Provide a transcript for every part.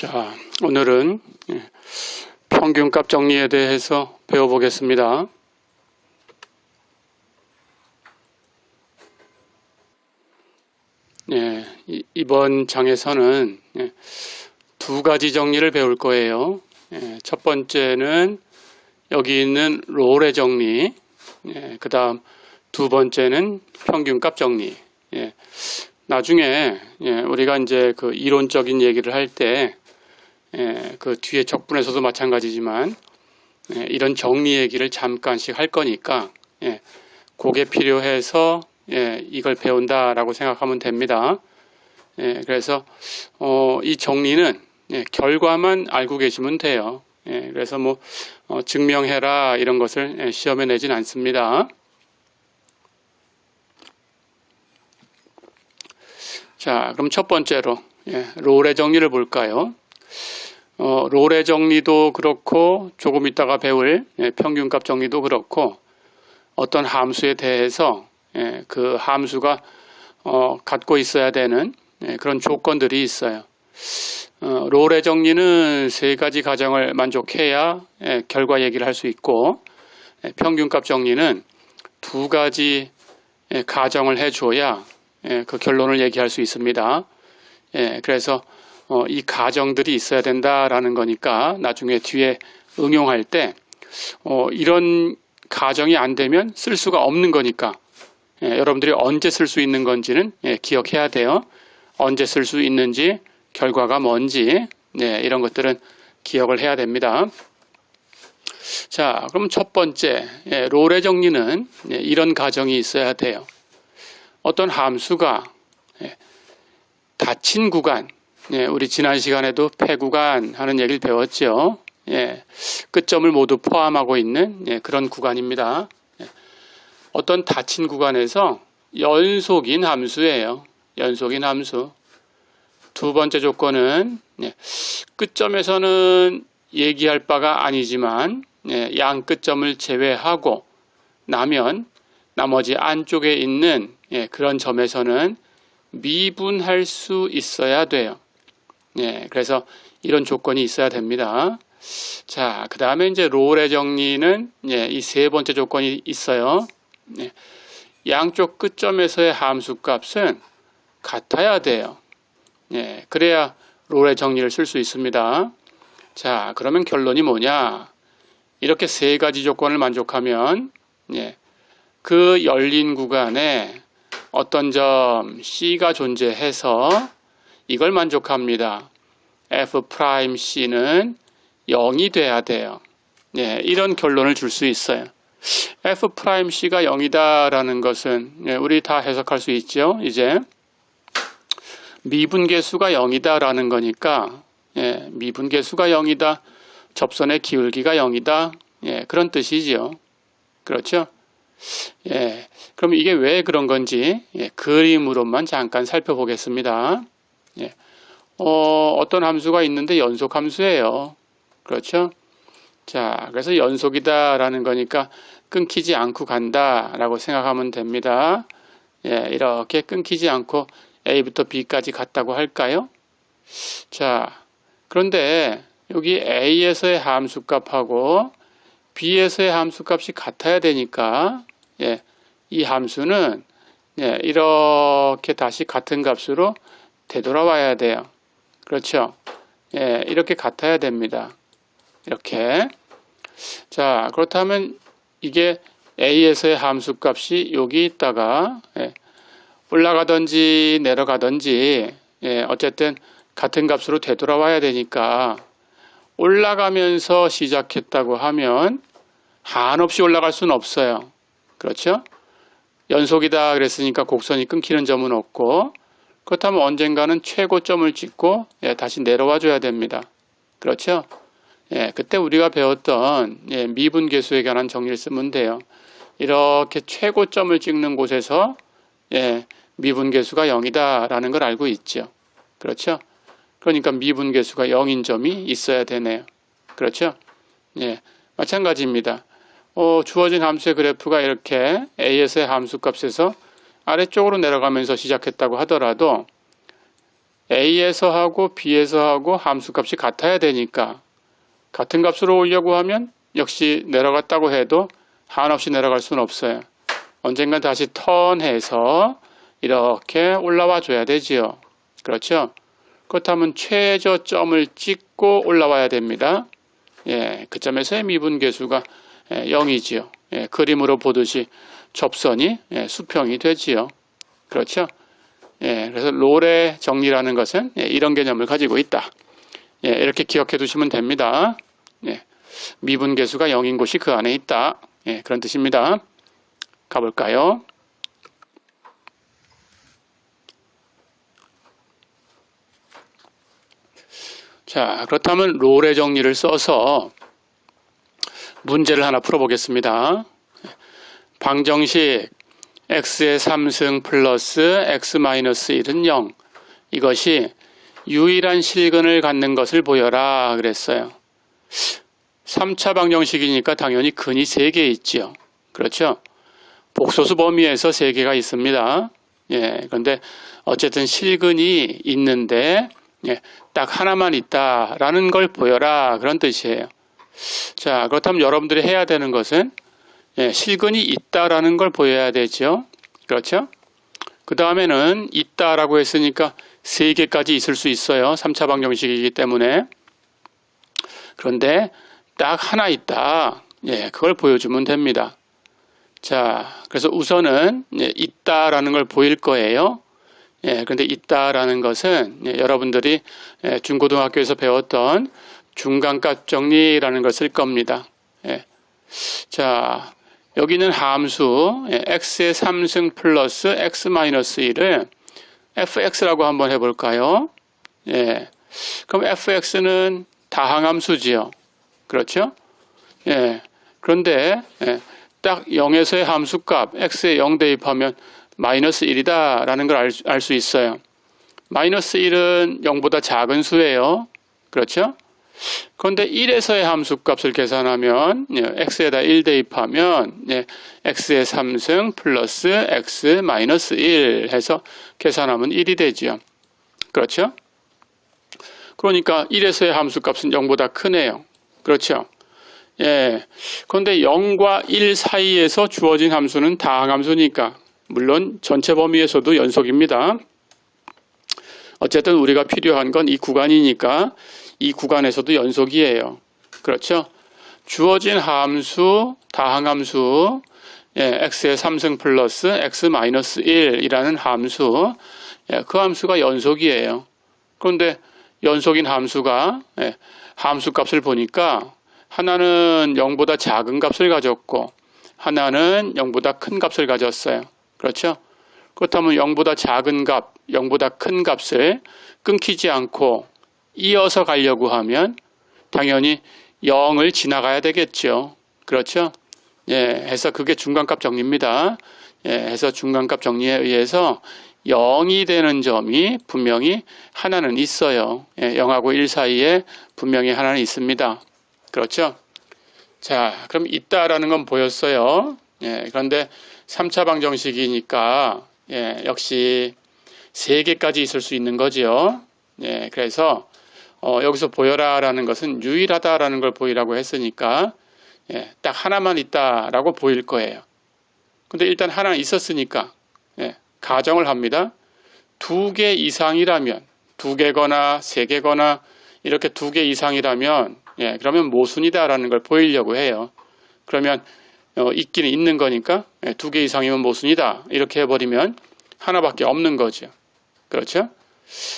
자, 오늘은 평균값 정리에 대해서 배워보겠습니다. 이번 장에서는 두 가지 정리를 배울 거예요. 첫 번째는 여기 있는 롤의 정리, 그 다음 두 번째는 평균값 정리. 나중에 우리가 이제 그 이론적인 얘기를 할 때 그 뒤에 적분에서도 마찬가지지만 이런 정리 얘기를 잠깐씩 할 거니까 그게 필요해서 이걸 배운다라고 생각하면 됩니다. 그래서 이 정리는 결과만 알고 계시면 돼요. 그래서 뭐 증명해라 이런 것을 시험에 내진 않습니다. 자, 그럼 첫 번째로 롤의 정리를 볼까요? 롤의 정리도 그렇고 조금 이따가 배울 평균값 정리도 그렇고 어떤 함수에 대해서 그 함수가 갖고 있어야 되는 그런 조건들이 있어요. 롤의 정리는 세 가지 가정을 만족해야 결과 얘기를 할 수 있고 평균값 정리는 두 가지 가정을 해줘야 그 결론을 얘기할 수 있습니다. 그래서 이 가정들이 있어야 된다라는 거니까 나중에 뒤에 응용할 때 이런 가정이 안 되면 쓸 수가 없는 거니까 여러분들이 언제 쓸 수 있는 건지는 기억해야 돼요. 언제 쓸 수 있는지, 결과가 뭔지 이런 것들은 기억을 해야 됩니다. 자, 그럼 첫 번째 롤의 정리는 이런 가정이 있어야 돼요. 어떤 함수가 닫힌 구간, 우리 지난 시간에도 폐구간 하는 얘기를 배웠죠. 끝점을 모두 포함하고 있는 그런 구간입니다. 어떤 닫힌 구간에서 연속인 함수예요. 연속인 함수. 두 번째 조건은 끝점에서는 얘기할 바가 아니지만 양 끝점을 제외하고 나면 나머지 안쪽에 있는 그런 점에서는 미분할 수 있어야 돼요. 그래서 이런 조건이 있어야 됩니다. 자, 그 다음에 이제 롤의 정리는 이 세 번째 조건이 있어요. 양쪽 끝점에서의 함수 값은 같아야 돼요. 그래야 롤의 정리를 쓸 수 있습니다. 자, 그러면 결론이 뭐냐? 이렇게 세 가지 조건을 만족하면 그 열린 구간에 어떤 점 C가 존재해서 이걸 만족합니다. F'C는 0이 돼야 돼요. 이런 결론을 줄 수 있어요. F'C가 0이다라는 것은 우리 다 해석할 수 있죠. 이제 미분계수가 0이다라는 거니까 미분계수가 0이다. 접선의 기울기가 0이다. 그런 뜻이지요. 그렇죠? 그럼 이게 왜 그런 건지 그림으로만 잠깐 살펴보겠습니다. 어떤 함수가 있는데 연속 함수예요. 그렇죠? 자, 그래서 연속이다라는 거니까 끊기지 않고 간다라고 생각하면 됩니다. 이렇게 끊기지 않고 A부터 B까지 갔다고 할까요? 자, 그런데 여기 A에서의 함수값하고 B에서의 함수값이 같아야 되니까 이 함수는 이렇게 다시 같은 값으로 되돌아와야 돼요. 그렇죠? 이렇게 같아야 됩니다. 이렇게. 자, 그렇다면 이게 A에서의 함수값이 여기 있다가 올라가든지 내려가든지 어쨌든 같은 값으로 되돌아와야 되니까 올라가면서 시작했다고 하면 한없이 올라갈 수는 없어요. 그렇죠? 연속이다 그랬으니까 곡선이 끊기는 점은 없고 그렇다면 언젠가는 최고점을 찍고 다시 내려와 줘야 됩니다. 그렇죠? 그때 우리가 배웠던 미분계수에 관한 정리를 쓰면 돼요. 이렇게 최고점을 찍는 곳에서 미분계수가 0이다 라는 걸 알고 있죠. 그렇죠? 그러니까 미분계수가 0인 점이 있어야 되네요. 그렇죠? 마찬가지입니다. 주어진 함수의 그래프가 이렇게 A에서의 함수값에서 아래쪽으로 내려가면서 시작했다고 하더라도 A에서 하고 B에서 하고 함수값이 같아야 되니까 같은 값으로 오려고 하면 역시 내려갔다고 해도 한없이 내려갈 수는 없어요. 언젠간 다시 턴해서 이렇게 올라와 줘야 되지요. 그렇죠? 그렇다면 최저점을 찍고 올라와야 됩니다. 예, 그 점에서의 미분계수가 0이지요. 예, 그림으로 보듯이 접선이 수평이 되지요. 그렇죠? 예, 그래서 롤의 정리라는 것은 이런 개념을 가지고 있다. 예, 이렇게 기억해 두시면 됩니다. 예, 미분계수가 0인 곳이 그 안에 있다. 예, 그런 뜻입니다. 가볼까요? 자, 그렇다면 롤의 정리를 써서 문제를 하나 풀어보겠습니다. 방정식 x의 3승 플러스 x 마이너스 1은 0. 이것이 유일한 실근을 갖는 것을 보여라 그랬어요. 3차 방정식이니까 당연히 근이 3개 있지요. 그렇죠? 복소수 범위에서 3개가 있습니다. 예, 그런데 어쨌든 실근이 있는데 딱 하나만 있다라는 걸 보여라 그런 뜻이에요. 자, 그렇다면 여러분들이 해야 되는 것은 실근이 있다라는 걸 보여야 되죠. 그렇죠? 그 다음에는 있다라고 했으니까 3개까지 있을 수 있어요. 3차 방정식이기 때문에. 그런데 딱 하나 있다. 예, 그걸 보여주면 됩니다. 자, 그래서 우선은 있다라는 걸 보일 거예요. 예, 그런데 있다라는 것은 여러분들이 중고등학교에서 배웠던 중간값 정리라는 걸 쓸 겁니다. 예. 자, 여기는 함수 x의 3승 플러스 x 마이너스 1을 fx라고 한번 해볼까요? 예. 그럼 fx는 다항함수지요. 그렇죠? 예. 그런데 딱 0에서의 함수값 x에 0 대입하면 마이너스 1이다 라는 걸 알 수 있어요. 마이너스 1은 0보다 작은 수예요. 그렇죠? 그런데 1에서의 함수값을 계산하면 x에다 1 대입하면 x의 3승 플러스 x 마이너스 1 해서 계산하면 1이 되죠. 그렇죠? 그러니까 1에서의 함수값은 0보다 크네요. 그렇죠? 예. 그런데 0과 1 사이에서 주어진 함수는 다항함수니까 물론 전체 범위에서도 연속입니다. 어쨌든 우리가 필요한 건 이 구간이니까 이 구간에서도 연속이에요. 그렇죠? 주어진 함수, 다항함수, x의 3승 플러스 x 마이너스 1이라는 함수, 그 함수가 연속이에요. 그런데 연속인 함수가 함수값을 보니까 하나는 0보다 작은 값을 가졌고 하나는 0보다 큰 값을 가졌어요. 그렇죠? 그렇다면 0보다 작은 값, 0보다 큰 값을 끊기지 않고 이어서 가려고 하면 당연히 0을 지나가야 되겠죠. 그렇죠? 예, 해서 그게 중간값 정리입니다. 예, 해서 중간값 정리에 의해서 0이 되는 점이 분명히 하나는 있어요. 예, 0하고 1 사이에 분명히 하나는 있습니다. 그렇죠? 자, 그럼 있다라는 건 보였어요. 예, 그런데 3차 방정식이니까 역시 3개까지 있을 수 있는 거죠. 예, 그래서 여기서 보여라라는 것은 유일하다라는 걸 보이라고 했으니까 딱 하나만 있다라고 보일 거예요. 근데 일단 하나 있었으니까 가정을 합니다. 2개 이상이라면 2개거나 3개거나 이렇게 2개 이상이라면 그러면 모순이다라는 걸 보이려고 해요. 그러면 있기는 있는 거니까 2개 이상이면 모순이다 이렇게 해버리면 하나밖에 없는 거죠. 그렇죠?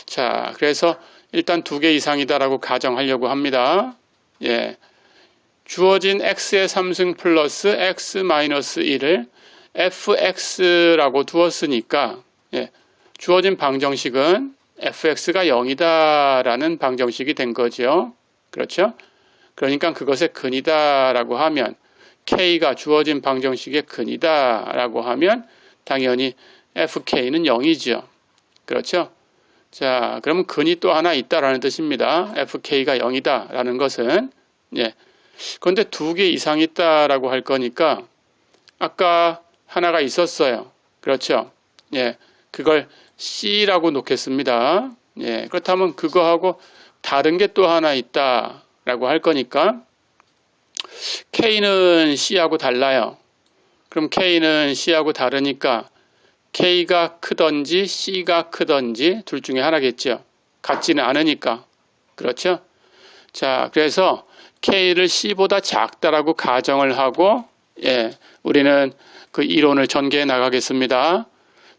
자, 그래서 일단 2개 이상이다라고 가정하려고 합니다. 예, 주어진 x의 3승 플러스 x 마이너스 1을 fx라고 두었으니까 주어진 방정식은 fx가 0이다라는 방정식이 된 거죠. 그렇죠? 그러니까 그것의 근이다라고 하면 k가 주어진 방정식의 근이다라고 하면 당연히 fk는 0이죠. 그렇죠? 자, 그러면 근이 또 하나 있다라는 뜻입니다. fk가 0이다라는 것은 그런데 2개 이상 있다라고 할 거니까 아까 하나가 있었어요. 그렇죠? 그걸 C라고 놓겠습니다. 예, 그렇다면 그거하고 다른 게 또 하나 있다라고 할 거니까 K는 C하고 달라요. 그럼 K는 C하고 다르니까 K가 크던지 C가 크던지 둘 중에 하나겠죠. 같지는 않으니까. 그렇죠? 자, 그래서 K를 C보다 작다라고 가정을 하고, 예, 우리는 그 이론을 전개해 나가겠습니다.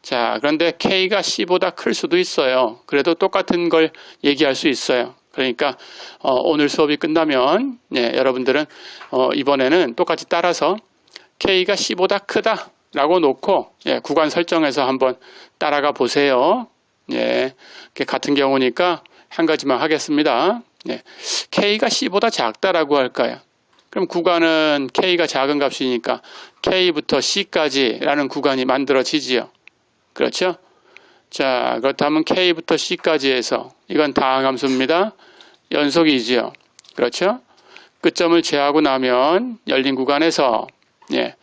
자, 그런데 K가 C보다 클 수도 있어요. 그래도 똑같은 걸 얘기할 수 있어요. 그러니까 오늘 수업이 끝나면 예, 여러분들은 이번에는 똑같이 따라서 K가 C보다 크다라고 놓고 예, 구간 설정해서 한번 따라가 보세요. 예, 같은 경우니까 한 가지만 하겠습니다. 예, K가 C보다 작다라고 할까요? 그럼 구간은 K가 작은 값이니까 K부터 C까지라는 구간이 만들어지지요. 그렇죠? 자, 그렇다면 K부터 C까지 해서 이건 다항함수입니다. 연속이지요. 그렇죠? 끝점을 제하고 나면 열린 구간에서 예,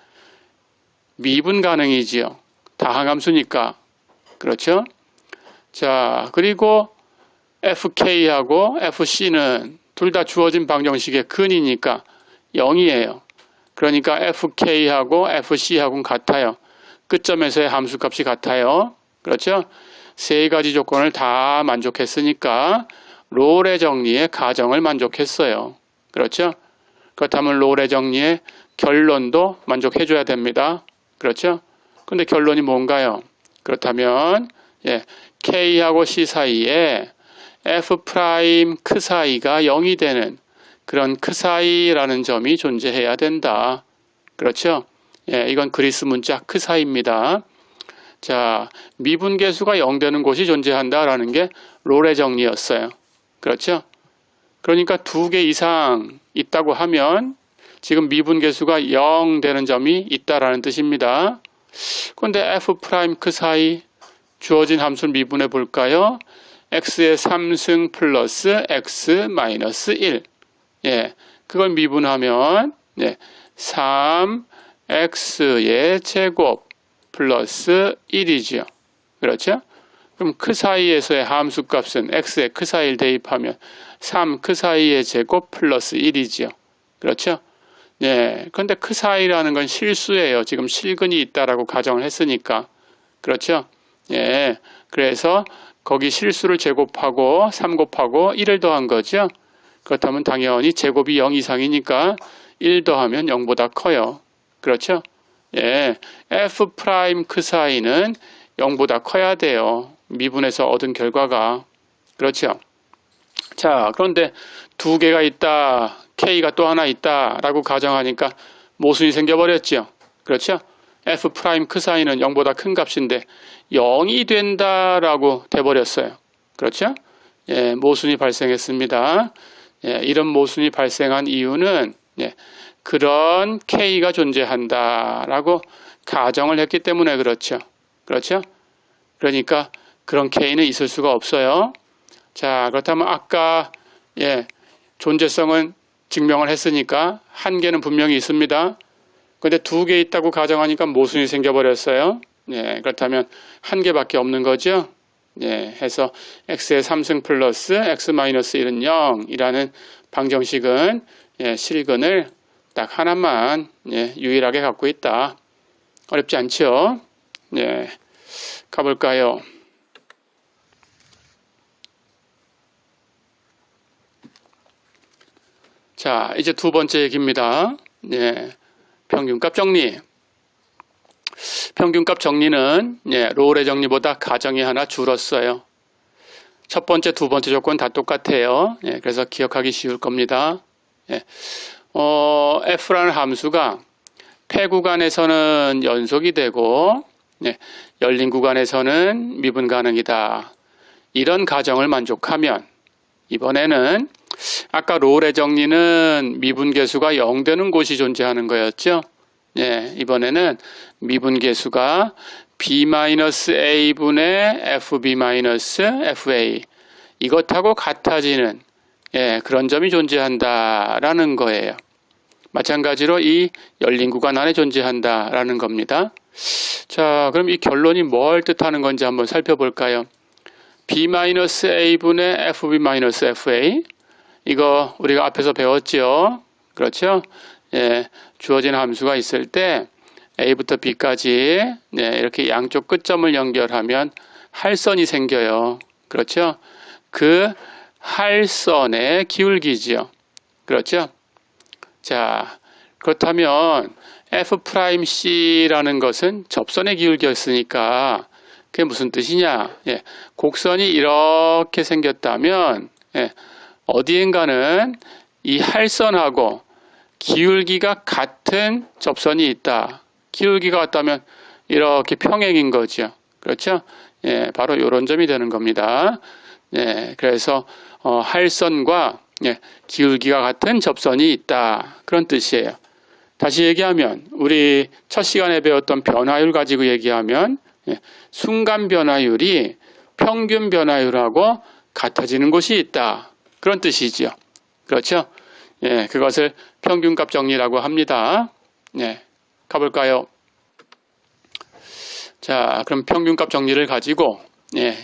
미분 가능이지요. 다항함수니까. 그렇죠? 자, 그리고 FK하고 FC는 둘 다 주어진 방정식의 근이니까 0이에요. 그러니까 FK하고 FC하고는 같아요. 끝점에서의 함수값이 같아요. 그렇죠? 세 가지 조건을 다 만족했으니까 롤의 정리의 가정을 만족했어요. 그렇죠? 그렇다면 롤의 정리의 결론도 만족해줘야 됩니다. 그렇죠? 근데 결론이 뭔가요? 그렇다면 예, K하고 C 사이에 F' 크 사이가 0이 되는 그런 크 사이라는 점이 존재해야 된다. 그렇죠? 예, 이건 그리스 문자 크 사이입니다. 자, 미분계수가 0 되는 곳이 존재한다라는 게 롤의 정리였어요. 그렇죠? 그러니까 2개 이상 있다고 하면 지금 미분계수가 0 되는 점이 있다라는 뜻입니다. 그런데 F' 크 사이 주어진 함수를 미분해 볼까요? x의 3승 플러스 x 마이너스 1. 예, 그걸 미분하면 예, 3x의 제곱 플러스 1이죠. 그렇죠? 그럼 크 사이에서의 함수 값은 x의 크 사이를 대입하면 3 크 사이의 제곱 플러스 1이죠. 그렇죠? 예, 그런데 크 사이라는 건 실수예요. 지금 실근이 있다라고 가정을 했으니까. 그렇죠? 예, 그래서 거기 실수를 제곱하고 3 곱하고 1을 더한 거죠. 그렇다면 당연히 제곱이 0 이상이니까 1 더하면 0보다 커요. 그렇죠? 예, F' 크 사이는 0보다 커야 돼요. 미분에서 얻은 결과가. 그렇죠? 자, 그런데 2개가 있다. K가 또 하나 있다. 라고 가정하니까 모순이 생겨버렸죠. 그렇죠? F' 크 사이는 0보다 큰 값인데 0이 된다라고 돼버렸어요. 그렇죠? 예, 모순이 발생했습니다. 예, 이런 모순이 발생한 이유는 예, 그런 K가 존재한다라고 가정을 했기 때문에 그렇죠. 그렇죠? 그러니까 그런 K는 있을 수가 없어요. 자, 그렇다면 아까 예, 존재성은 증명을 했으니까 한 개는 분명히 있습니다. 그런데 2개 있다고 가정하니까 모순이 생겨버렸어요. 예, 그렇다면 한 개밖에 없는 거죠. 예, 해서 x의 3승 플러스 x 마이너스 1은 0이라는 방정식은 예, 실근을 딱 하나만 예, 유일하게 갖고 있다. 어렵지 않죠? 예, 가볼까요? 자, 이제 두 번째 얘기입니다. 예, 평균값 정리. 평균값 정리는 예, 롤의 정리보다 가정이 하나 줄었어요. 첫 번째, 두 번째 조건 다 똑같아요. 예, 그래서 기억하기 쉬울 겁니다. 예, f라는 함수가 폐 구간에서는 연속이 되고 예, 열린 구간에서는 미분 가능이다. 이런 가정을 만족하면 이번에는 아까 롤의 정리는 미분계수가 0 되는 곳이 존재하는 거였죠. 예, 이번에는 미분계수가 b-a분의 fb-fa 이것하고 같아지는 예, 그런 점이 존재한다라는 거예요. 마찬가지로 이 열린 구간 안에 존재한다라는 겁니다. 자, 그럼 이 결론이 뭘 뜻하는 건지 한번 살펴볼까요? b-a분의 fb-fa 이거 우리가 앞에서 배웠죠. 그렇죠? 예, 주어진 함수가 있을 때 a부터 b까지 이렇게 양쪽 끝점을 연결하면 할선이 생겨요. 그렇죠? 그 할선의 기울기지요. 그렇죠? 자, 그렇다면 f'C라는 것은 접선의 기울기였으니까 그게 무슨 뜻이냐? 예, 곡선이 이렇게 생겼다면 어디엔가는 이 할선하고 기울기가 같은 접선이 있다. 기울기가 같다면 이렇게 평행인 거죠. 그렇죠? 예, 바로 이런 점이 되는 겁니다. 예, 그래서 할선과 기울기가 같은 접선이 있다. 그런 뜻이에요. 다시 얘기하면 우리 첫 시간에 배웠던 변화율 가지고 얘기하면 순간 변화율이 평균 변화율하고 같아지는 곳이 있다. 그런 뜻이지요. 그렇죠? 예, 그것을 평균값 정리라고 합니다. 예, 가볼까요? 자, 그럼 평균값 정리를 가지고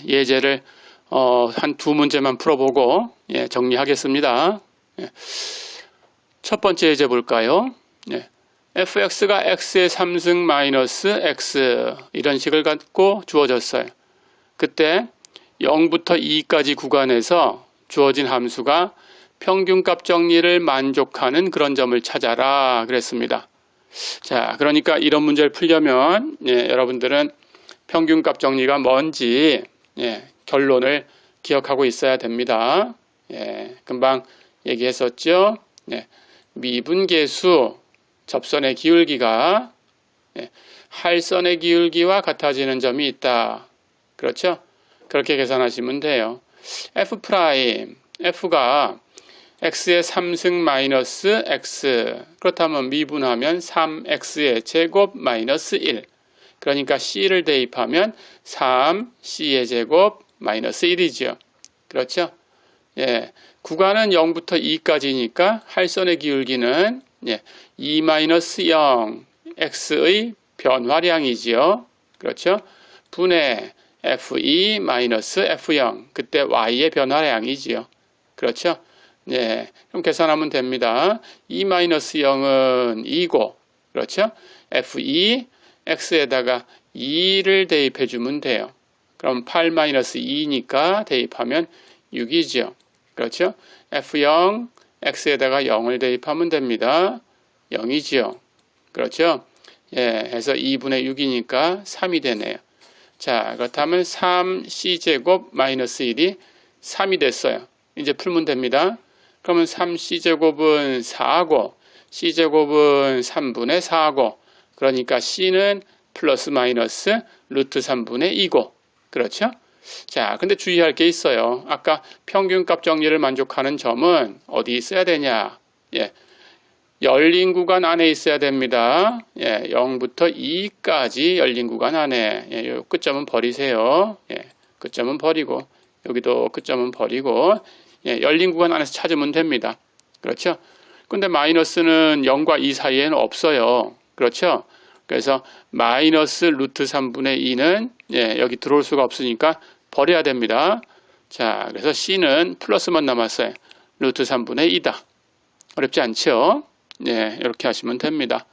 예제를 한 두 문제만 풀어보고 정리하겠습니다. 첫 번째 예제 볼까요? fx가 x의 3승 마이너스 x 이런 식을 갖고 주어졌어요. 그때 0부터 2까지 구간에서 주어진 함수가 평균값 정리를 만족하는 그런 점을 찾아라 그랬습니다. 자, 그러니까 이런 문제를 풀려면 여러분들은 평균값 정리가 뭔지 결론을 기억하고 있어야 됩니다. 금방 얘기했었죠. 미분계수 접선의 기울기가 할선의 기울기와 같아지는 점이 있다. 그렇죠? 그렇게 계산하시면 돼요. f가 x의 3승 마이너스 x 그렇다면 미분하면 3x의 제곱 마이너스 1 그러니까 c를 대입하면 3c의 제곱 마이너스 1이죠. 그렇죠? 예, 구간은 0부터 2까지니까 할선의 기울기는 2-0 x의 변화량이지요. 그렇죠? 분의 fe-f0 그때 y의 변화량이지요. 그렇죠? 네, 그럼 계산하면 됩니다. 2-0은 2고, 그렇죠? fe, x에다가 2를 대입해 주면 돼요. 그럼 8-2니까 대입하면 6이죠. 그렇죠? f0, x에다가 0을 대입하면 됩니다. 0이지요. 그렇죠? 예, 해서 2분의 6이니까 3이 되네요. 자, 그렇다면 3c제곱 마이너스 1이 3이 됐어요. 이제 풀면 됩니다. 그러면 3c제곱은 4고 c제곱은 3분의 4고 그러니까 c는 플러스 마이너스 루트 3분의 2고 그렇죠? 자, 근데 주의할 게 있어요. 아까 평균값 정리를 만족하는 점은 어디 있어야 되냐? 예, 열린 구간 안에 있어야 됩니다. 0부터 2까지 열린 구간 안에 요 끝점은 버리세요. 끝점은 버리고 여기도 끝점은 버리고 열린 구간 안에서 찾으면 됩니다. 그렇죠? 근데 마이너스는 0과 2 사이에는 없어요. 그렇죠? 그래서 마이너스 루트 3분의 2는 여기 들어올 수가 없으니까 버려야 됩니다. 자, 그래서 c는 플러스만 남았어요. 루트 3분의 2다. 어렵지 않죠? 이렇게 하시면 됩니다.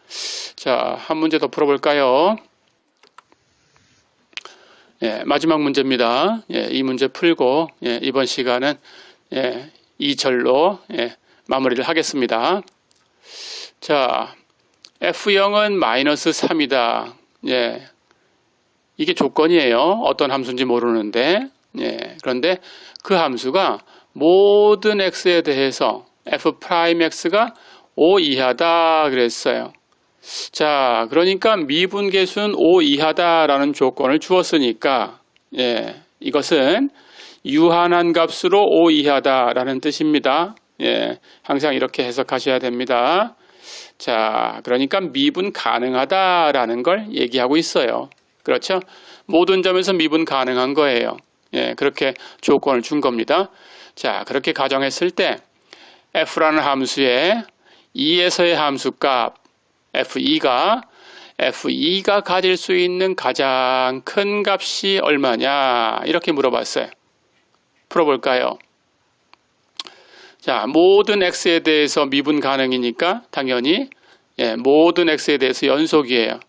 자, 한 문제 더 풀어볼까요? 마지막 문제입니다. 이 문제 풀고 이번 시간은 2절로 마무리를 하겠습니다. 자, f0은 마이너스 3이다. 이게 조건이에요. 어떤 함수인지 모르는데 그런데 그 함수가 모든 x에 대해서 f'x가 5 이하다 그랬어요. 자, 그러니까 미분계수는 5 이하다라는 조건을 주었으니까 이것은 유한한 값으로 5 이하다라는 뜻입니다. 항상 이렇게 해석하셔야 됩니다. 자, 그러니까 미분 가능하다라는 걸 얘기하고 있어요. 그렇죠? 모든 점에서 미분 가능한 거예요. 그렇게 조건을 준 겁니다. 자, 그렇게 가정했을 때 f라는 함수에 2에서의 함수값 fe가 가질 수 있는 가장 큰 값이 얼마냐 이렇게 물어봤어요. 풀어볼까요? 자, 모든 x에 대해서 미분 가능이니까 당연히 모든 x에 대해서 연속이에요.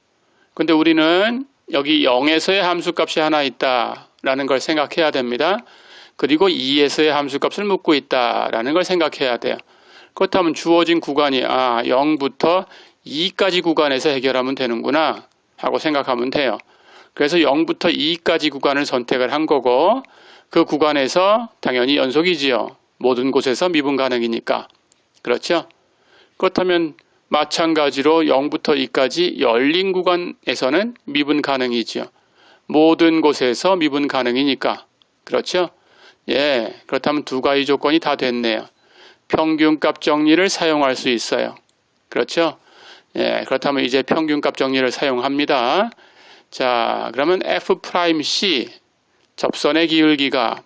근데 우리는 여기 0에서의 함수값이 하나 있다라는 걸 생각해야 됩니다. 그리고 2에서의 함수값을 묻고 있다라는 걸 생각해야 돼요. 그렇다면 주어진 구간이 0부터 2까지 구간에서 해결하면 되는구나 하고 생각하면 돼요. 그래서 0부터 2까지 구간을 선택을 한 거고 그 구간에서 당연히 연속이지요. 모든 곳에서 미분 가능이니까. 그렇죠? 그렇다면 마찬가지로 0부터 2까지 열린 구간에서는 미분 가능이지요. 모든 곳에서 미분 가능이니까. 그렇죠? 그렇다면 두 가지 조건이 다 됐네요. 평균값 정리를 사용할 수 있어요. 그렇죠? 그렇다면 이제 평균값 정리를 사용합니다. 자, 그러면 F'C 접선의 기울기가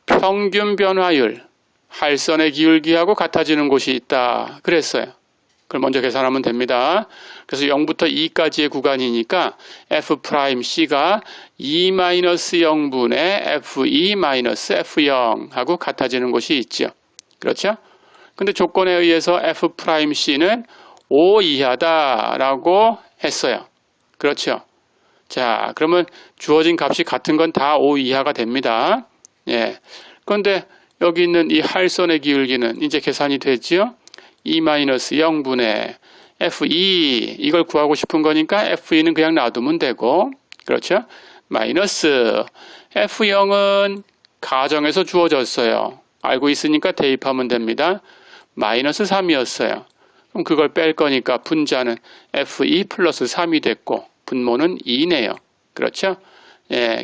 평균 변화율 할선의 기울기하고 같아지는 곳이 있다 그랬어요. 그걸 먼저 계산하면 됩니다. 그래서 0부터 2까지의 구간이니까 F'C가 2-0분의 Fe-F0 하고 같아지는 곳이 있죠. 그렇죠? 근데 조건에 의해서 F'C는 5 이하다라고 했어요. 그렇죠? 자, 그러면 주어진 값이 같은 건 다 5 이하가 됩니다. 그런데 여기 있는 이 할선의 기울기는 이제 계산이 됐죠? 2-0분의 Fe 이걸 구하고 싶은 거니까 Fe는 그냥 놔두면 되고 그렇죠? 마이너스 F0은 가정에서 주어졌어요. 알고 있으니까 대입하면 됩니다. 마이너스 3이었어요. 그럼 그걸 뺄 거니까 분자는 Fe 플러스 3이 됐고 분모는 2네요. 그렇죠?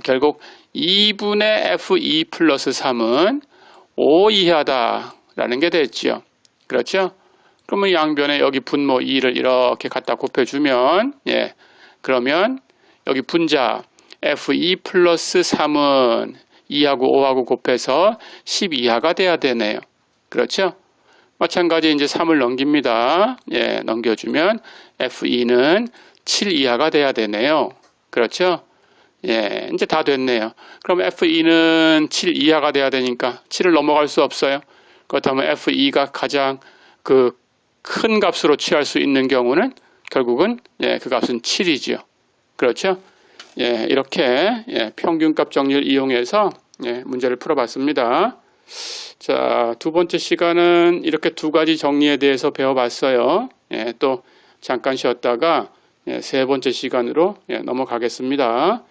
결국 2분의 Fe 플러스 3은 5 이하다라는 게 됐죠. 그렇죠? 그러면 양변에 여기 분모 2를 이렇게 갖다 곱해주면 그러면 여기 분자 Fe 플러스 3은 2하고 5하고 곱해서 10 이하가 돼야 되네요. 그렇죠? 마찬가지 이제 3을 넘깁니다. 넘겨주면 Fe는 7 이하가 돼야 되네요. 그렇죠? 이제 다 됐네요. 그럼 Fe는 7 이하가 돼야 되니까 7을 넘어갈 수 없어요. 그렇다면 Fe가 가장 큰 값으로 취할 수 있는 경우는 결국은 그 값은 7이죠. 그렇죠? 이렇게 평균값 정리를 이용해서 문제를 풀어봤습니다. 자, 두 번째 시간은 이렇게 두 가지 정리에 대해서 배워봤어요. 또 잠깐 쉬었다가 세 번째 시간으로 넘어가겠습니다.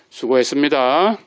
수고했습니다.